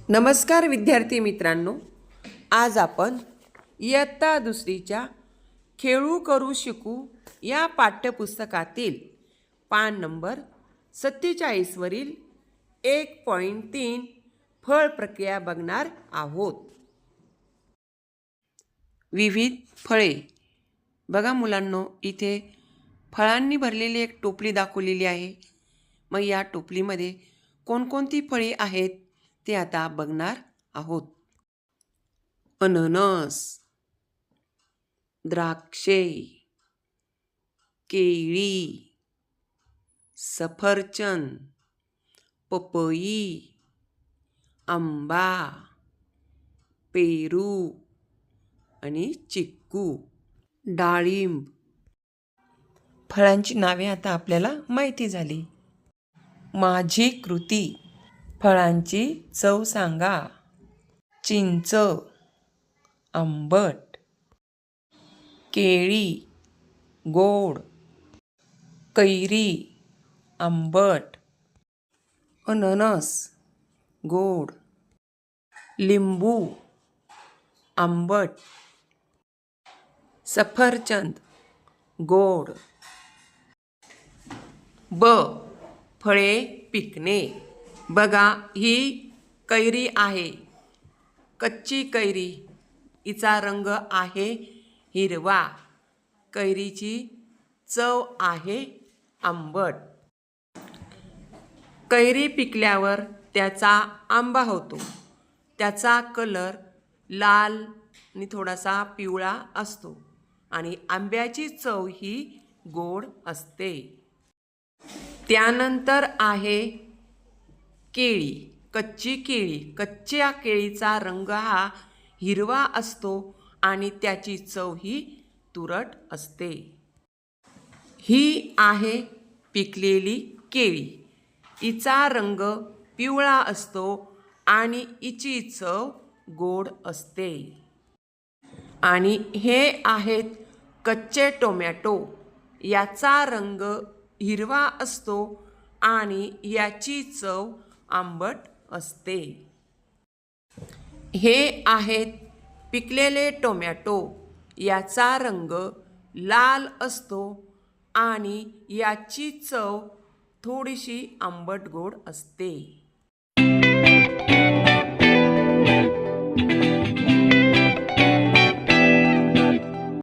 नमस्कार विद्यार्थी मित्रांनो, आज आपण इयत्ता दुसरीच्या खेळू करू शिकू या पाठ्यपुस्तकातील पान नंबर 47 वरील 1.3 फळ प्रक्रिया बघणार आहोत। विविध फळे बघा मुलांनो, इथे फळांनी भरलेली एक टोपली दाखवलेली आहे। मग या टोपलीमध्ये कोणकोणती फळे आहेत ते आता बघणार आहोत। अननस, द्राक्षे, केळी, सफरचंद, पपई, आंबा, पेरू आणि चिक्कू, डाळिंब। फळांची नावे आता आपल्याला माहिती झाली। माझी कृती, फळांची चव सांगा। चिंच, आंबट, केळी, गोड, कैरी, आंबट, अननस, गोड, लिंबू, आंबट, सफरचंद, गोड। ब, फळे पिकणे। बघा, ही कैरी आहे, कच्ची कैरी, हिचा रंग आहे हिरवा, कैरीची चव आहे आंबट। कैरी पिकल्यावर त्याचा आंबा होतो, त्याचा कलर लाल आणि थोडासा पिवळा असतो आणि आंब्याची चव ही गोड असते। त्यानंतर आहे केळी, कच्ची केळी, कच्च्या केळीचा रंग हा हिरवा असतो आणि त्याची चव ही तुरट असते। ही आहे पिकलेली केळी, हिचा रंग पिवळा असतो आणि हिची चव गोड असते। आणि हे आहेत कच्चे टोमॅटो, याचा रंग हिरवा असतो आणि याची चव आंबट असते। हे आहेत पिकलेले टोमॅटो, याचा रंग लाल असतो आणि याची चव थोडीशी आंबट गोड असते।